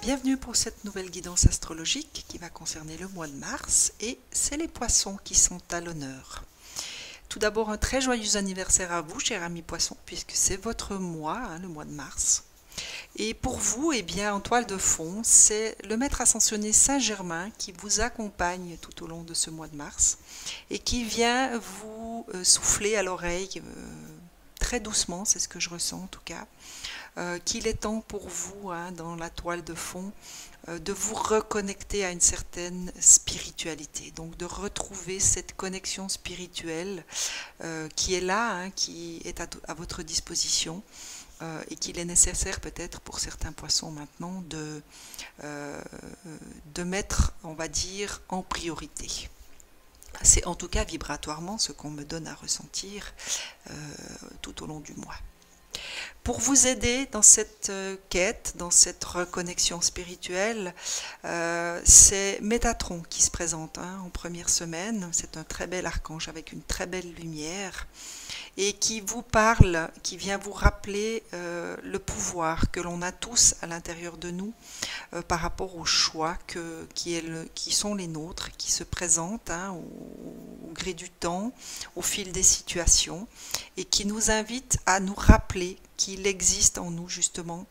Bienvenue pour cette nouvelle guidance astrologique qui va concerner le mois de mars et c'est les poissons qui sont à l'honneur. Tout d'abord un très joyeux anniversaire à vous, chers amis poissons, puisque c'est votre mois, le mois de mars. Et pour vous, eh bien, en toile de fond, c'est le maître ascensionné Saint-Germain qui vous accompagne tout au long de ce mois de mars et qui vient vous souffler à l'oreille très doucement, c'est ce que je ressens en tout cas, qu'il est temps pour vous, dans la toile de fond, de vous reconnecter à une certaine spiritualité, donc de retrouver cette connexion spirituelle qui est là, qui est à votre disposition et qu'il est nécessaire peut-être pour certains poissons maintenant de mettre, on va dire, en priorité. C'est en tout cas vibratoirement ce qu'on me donne à ressentir tout au long du mois. Pour vous aider dans cette quête, dans cette reconnexion spirituelle, c'est Métatron qui se présente en première semaine. C'est un très bel archange avec une très belle lumière et qui vous parle, qui vient vous rappeler le pouvoir que l'on a tous à l'intérieur de nous par rapport aux choix qui sont les nôtres, qui se présentent au gré du temps, au fil des situations, et qui nous invitent à nous rappeler qu'il existe en nous justement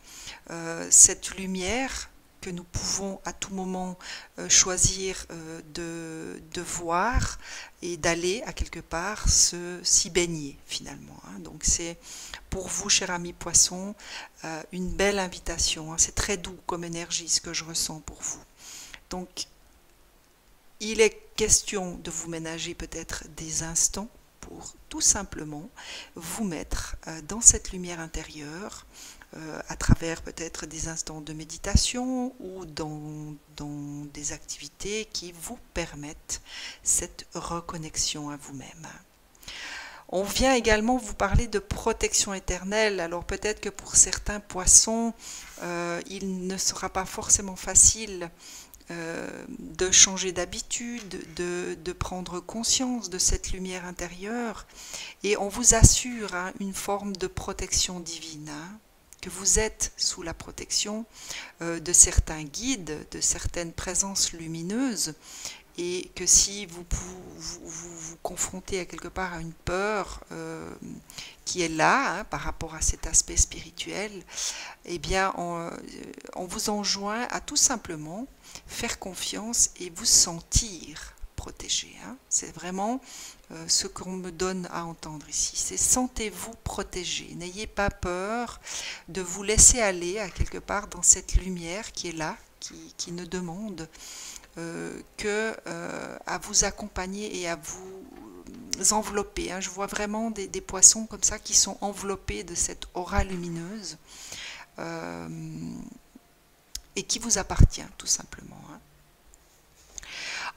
cette lumière que nous pouvons à tout moment choisir de voir et d'aller à quelque part s'y baigner finalement. Donc c'est pour vous, chers amis poissons, une belle invitation. C'est très doux comme énergie ce que je ressens pour vous. Donc il est question de vous ménager peut-être des instants pour tout simplement vous mettre dans cette lumière intérieure à travers peut-être des instants de méditation ou dans des activités qui vous permettent cette reconnexion à vous-même. On vient également vous parler de protection éternelle. Alors peut-être que pour certains poissons, il ne sera pas forcément facile de changer d'habitude, de prendre conscience de cette lumière intérieure. Et on vous assure une forme de protection divine, que vous êtes sous la protection de certains guides, de certaines présences lumineuses, et que si vous confrontez à quelque part à une peur qui est là par rapport à cet aspect spirituel, eh bien on vous enjoint à tout simplement faire confiance et vous sentir protégé. C'est vraiment ce qu'on me donne à entendre ici. C'est sentez-vous protégé. N'ayez pas peur de vous laisser aller à quelque part dans cette lumière qui est là, qui ne demande que à vous accompagner et à vous envelopper. Je vois vraiment des poissons comme ça qui sont enveloppés de cette aura lumineuse et qui vous appartient tout simplement.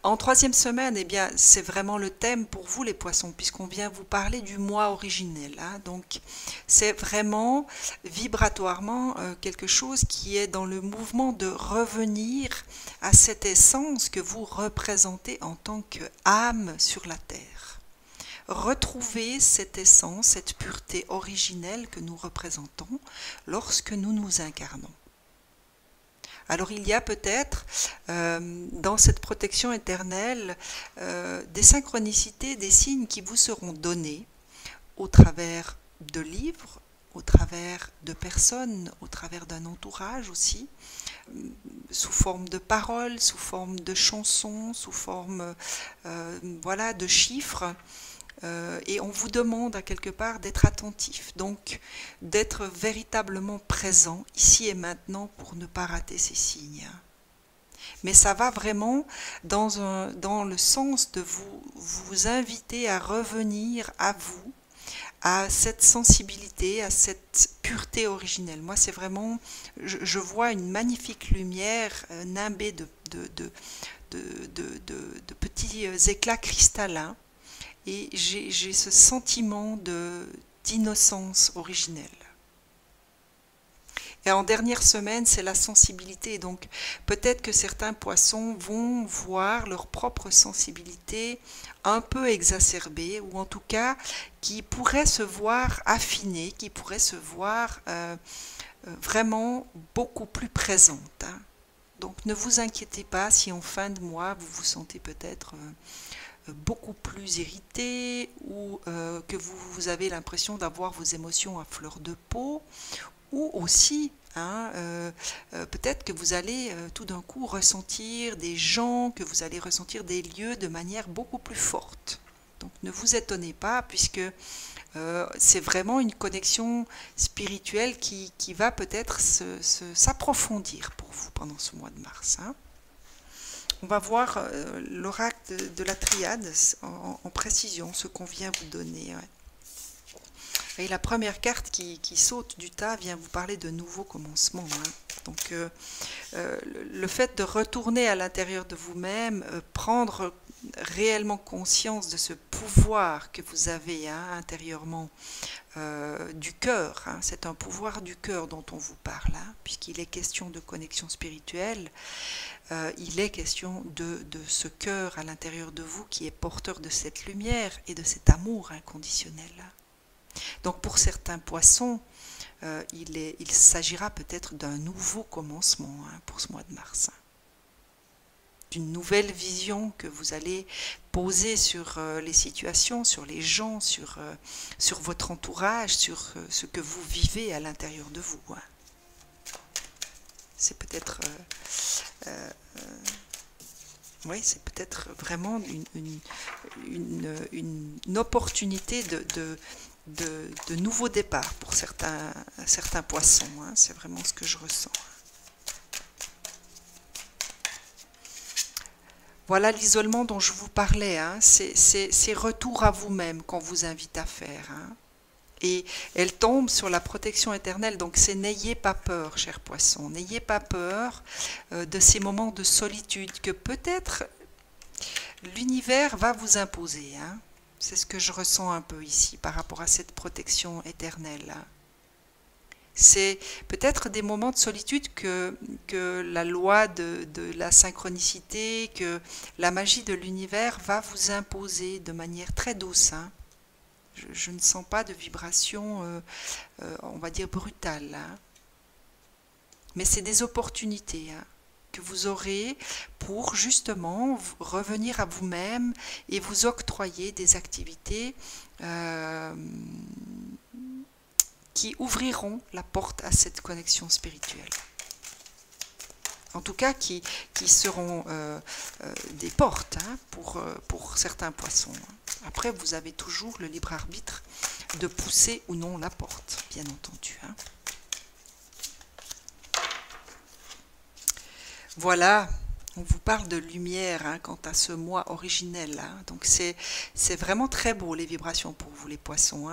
En troisième semaine, eh bien, c'est vraiment le thème pour vous les poissons, puisqu'on vient vous parler du mois originel. Donc, c'est vraiment vibratoirement quelque chose qui est dans le mouvement de revenir à cette essence que vous représentez en tant qu'âme sur la terre. Retrouver cette essence, cette pureté originelle que nous représentons lorsque nous nous incarnons. Alors il y a peut-être dans cette protection éternelle des synchronicités, des signes qui vous seront donnés au travers de livres, au travers de personnes, au travers d'un entourage aussi, sous forme de paroles, sous forme de chansons, sous forme de chiffres. Et on vous demande à quelque part d'être attentif, donc d'être véritablement présent ici et maintenant pour ne pas rater ces signes. Mais ça va vraiment dans le sens de vous inviter à revenir à vous, à cette sensibilité, à cette pureté originelle. Moi, c'est vraiment, je vois une magnifique lumière nimbée de petits éclats cristallins. Et j'ai ce sentiment d'innocence originelle. Et en dernière semaine, c'est la sensibilité. Donc peut-être que certains poissons vont voir leur propre sensibilité un peu exacerbée, ou en tout cas qui pourrait se voir affinée, qui pourrait se voir vraiment beaucoup plus présente. Donc ne vous inquiétez pas si en fin de mois vous vous sentez peut-être beaucoup plus irrité ou que vous avez l'impression d'avoir vos émotions à fleur de peau, ou aussi peut-être que vous allez tout d'un coup ressentir des gens, que vous allez ressentir des lieux de manière beaucoup plus forte. Donc ne vous étonnez pas, puisque c'est vraiment une connexion spirituelle qui va peut-être s'approfondir pour vous pendant ce mois de mars. On va voir l'oracle de la triade en précision, ce qu'on vient vous donner. Et la première carte qui saute du tas vient vous parler de nouveaux commencements. Donc le fait de retourner à l'intérieur de vous-même, prendre réellement conscience de ce pouvoir que vous avez intérieurement du cœur. C'est un pouvoir du cœur dont on vous parle, puisqu'il est question de connexion spirituelle. Il est question de ce cœur à l'intérieur de vous qui est porteur de cette lumière et de cet amour inconditionnel. Donc pour certains poissons, il s'agira peut-être d'un nouveau commencement pour ce mois de mars. D'une nouvelle vision que vous allez poser sur les situations, sur les gens, sur votre entourage, sur ce que vous vivez à l'intérieur de vous. C'est peut-être oui, c'est peut-être vraiment une opportunité de nouveau départ pour certains poissons. C'est vraiment ce que je ressens. Voilà l'isolement dont je vous parlais. C'est retour à vous-même qu'on vous invite à faire. Et elle tombe sur la protection éternelle. Donc c'est n'ayez pas peur, chers poissons. N'ayez pas peur de ces moments de solitude que peut-être l'univers va vous imposer. C'est ce que je ressens un peu ici par rapport à cette protection éternelle. C'est peut-être des moments de solitude que la loi de la synchronicité, que la magie de l'univers va vous imposer de manière très douce. Je ne sens pas de vibration, on va dire, brutale. Mais c'est des opportunités que vous aurez pour justement revenir à vous-même et vous octroyer des activités qui ouvriront la porte à cette connexion spirituelle. En tout cas, qui seront des portes pour certains poissons. Après, vous avez toujours le libre arbitre de pousser ou non la porte, bien entendu. Voilà, on vous parle de lumière quant à ce mois originel. Donc c'est vraiment très beau les vibrations pour vous les poissons.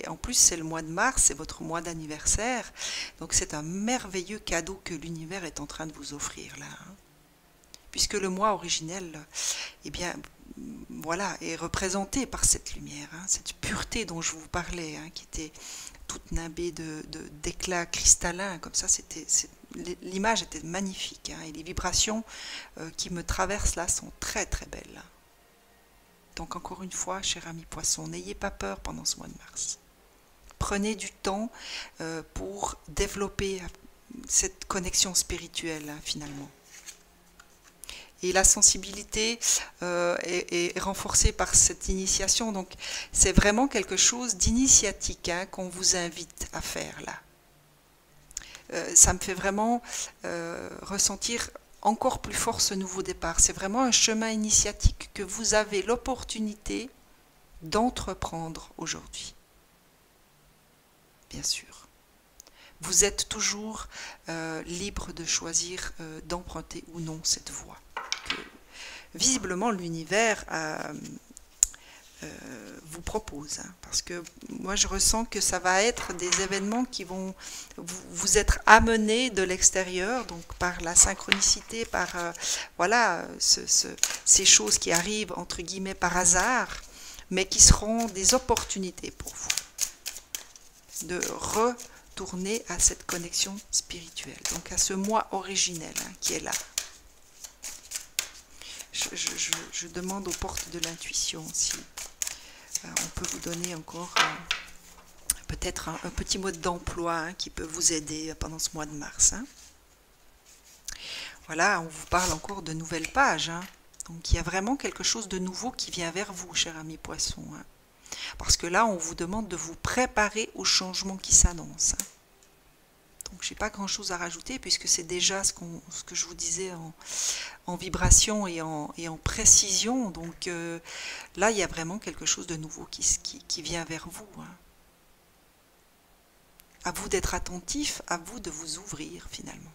En plus c'est le mois de mars, c'est votre mois d'anniversaire. Donc c'est un merveilleux cadeau que l'univers est en train de vous offrir là. Puisque le mois originel, eh bien, voilà, est représenté par cette lumière, cette pureté dont je vous parlais, qui était toute nimbée d'éclats cristallins, comme ça, l'image était magnifique, et les vibrations qui me traversent là sont très très belles. Donc encore une fois, cher ami poisson, n'ayez pas peur pendant ce mois de mars. Prenez du temps pour développer cette connexion spirituelle finalement. Et la sensibilité est renforcée par cette initiation. Donc c'est vraiment quelque chose d'initiatique qu'on vous invite à faire là. Ça me fait vraiment ressentir encore plus fort ce nouveau départ. C'est vraiment un chemin initiatique que vous avez l'opportunité d'entreprendre aujourd'hui. Bien sûr. Vous êtes toujours libre de choisir d'emprunter ou non cette voie. Visiblement l'univers vous propose, parce que moi je ressens que ça va être des événements qui vont vous être amenés de l'extérieur, donc par la synchronicité, par voilà ces choses qui arrivent entre guillemets par hasard, mais qui seront des opportunités pour vous de retourner à cette connexion spirituelle, donc à ce moi originel qui est là. Je demande aux portes de l'intuition si on peut vous donner encore peut-être un petit mot d'emploi qui peut vous aider pendant ce mois de mars. Voilà, on vous parle encore de nouvelles pages, hein. Donc il y a vraiment quelque chose de nouveau qui vient vers vous, cher ami Poisson, hein. Parce que là, on vous demande de vous préparer au changement qui s'annonce, hein. Donc je n'ai pas grand-chose à rajouter puisque c'est déjà ce que je vous disais en vibration et en précision. Donc là, il y a vraiment quelque chose de nouveau qui vient vers vous, hein. À vous d'être attentif, à vous de vous ouvrir finalement.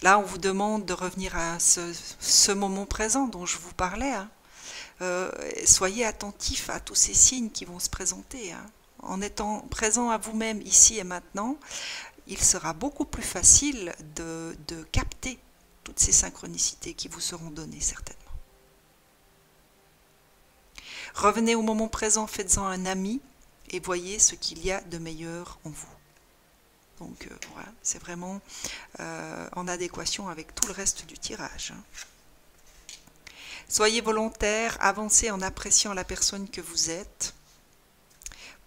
Là, on vous demande de revenir à ce moment présent dont je vous parlais, hein. Soyez attentifs à tous ces signes qui vont se présenter, hein. En étant présent à vous-même ici et maintenant, il sera beaucoup plus facile de capter toutes ces synchronicités qui vous seront données certainement. Revenez au moment présent, faites-en un ami et voyez ce qu'il y a de meilleur en vous. Donc voilà, c'est vraiment en adéquation avec tout le reste du tirage, hein. Soyez volontaire, avancez en appréciant la personne que vous êtes.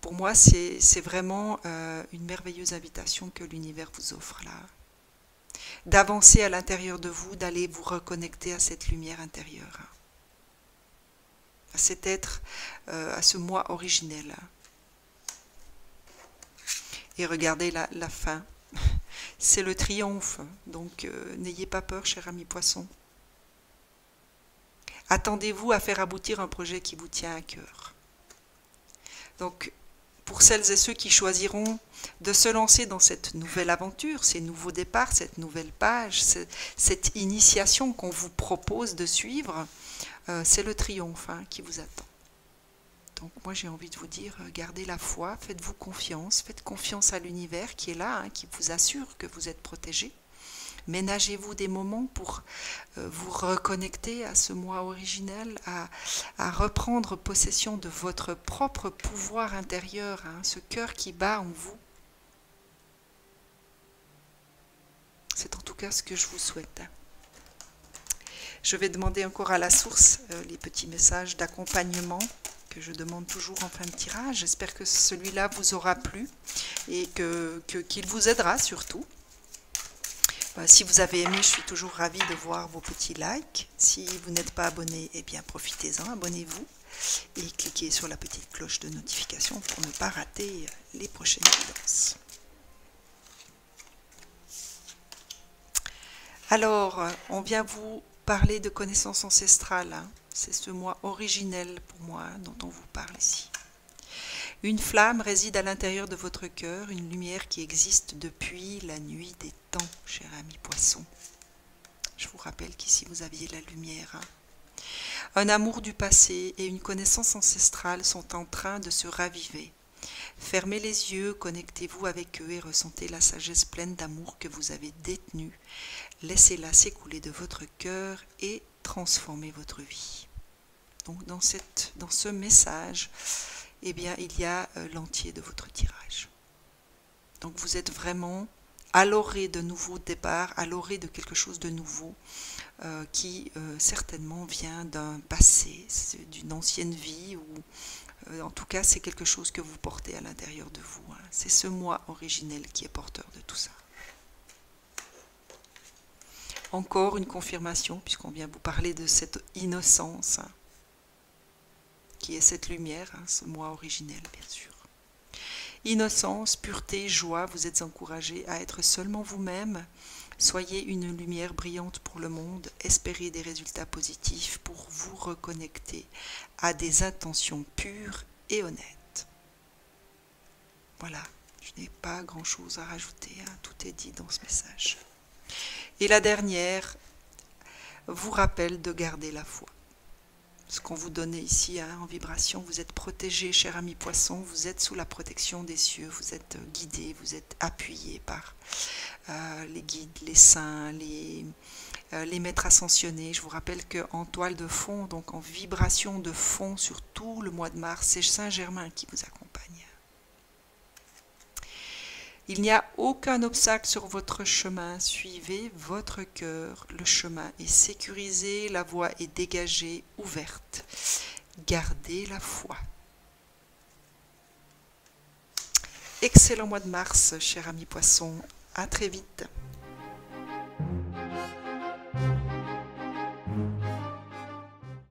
Pour moi, c'est vraiment une merveilleuse invitation que l'univers vous offre là. D'avancer à l'intérieur de vous, d'aller vous reconnecter à cette lumière intérieure, à cet être, à ce moi originel. Et regardez la fin, c'est le triomphe, donc n'ayez pas peur, cher ami Poisson. Attendez-vous à faire aboutir un projet qui vous tient à cœur. Donc, pour celles et ceux qui choisiront de se lancer dans cette nouvelle aventure, ces nouveaux départs, cette nouvelle page, cette initiation qu'on vous propose de suivre, c'est le triomphe, hein, qui vous attend. Donc moi j'ai envie de vous dire, gardez la foi, faites-vous confiance, faites confiance à l'univers qui est là, hein, qui vous assure que vous êtes protégé. Ménagez-vous des moments pour vous reconnecter à ce moi originel, à reprendre possession de votre propre pouvoir intérieur, hein, ce cœur qui bat en vous. C'est en tout cas ce que je vous souhaite. Je vais demander encore à la source les petits messages d'accompagnement que je demande toujours en fin de tirage. J'espère que celui-là vous aura plu et qu'il vous aidera surtout. Si vous avez aimé, je suis toujours ravie de voir vos petits likes. Si vous n'êtes pas abonné, eh bien profitez-en, abonnez-vous et cliquez sur la petite cloche de notification pour ne pas rater les prochaines guidances. Alors, on vient vous parler de connaissances ancestrales, hein. C'est ce moi originel pour moi, hein, dont on vous parle ici. Une flamme réside à l'intérieur de votre cœur, une lumière qui existe depuis la nuit des temps, cher ami Poisson. Je vous rappelle qu'ici vous aviez la lumière, hein. Un amour du passé et une connaissance ancestrale sont en train de se raviver. Fermez les yeux, connectez-vous avec eux et ressentez la sagesse pleine d'amour que vous avez détenue. Laissez-la s'écouler de votre cœur et transformez votre vie. Donc dans ce message, eh bien, il y a l'entier de votre tirage. Donc vous êtes vraiment à l'orée de nouveaux départs, à l'orée de quelque chose de nouveau qui certainement vient d'un passé, d'une ancienne vie ou en tout cas c'est quelque chose que vous portez à l'intérieur de vous, hein. C'est ce moi originel qui est porteur de tout ça. Encore une confirmation puisqu'on vient vous parler de cette innocence, hein, qui est cette lumière, hein, ce moi originel bien sûr. Innocence, pureté, joie, vous êtes encouragés à être seulement vous-même. Soyez une lumière brillante pour le monde, espérez des résultats positifs pour vous reconnecter à des intentions pures et honnêtes. Voilà, je n'ai pas grand-chose à rajouter, hein, tout est dit dans ce message. Et la dernière vous rappelle de garder la foi. Ce qu'on vous donnait ici, hein, en vibration, vous êtes protégé, cher ami Poisson, vous êtes sous la protection des cieux, vous êtes guidé, vous êtes appuyé par les guides, les saints, les maîtres ascensionnés. Je vous rappelle qu'en toile de fond, donc en vibration de fond sur tout le mois de mars, c'est Saint-Germain qui vous accompagne. Il n'y a aucun obstacle sur votre chemin, suivez votre cœur, le chemin est sécurisé, la voie est dégagée, ouverte. Gardez la foi. Excellent mois de mars, cher ami Poisson, à très vite.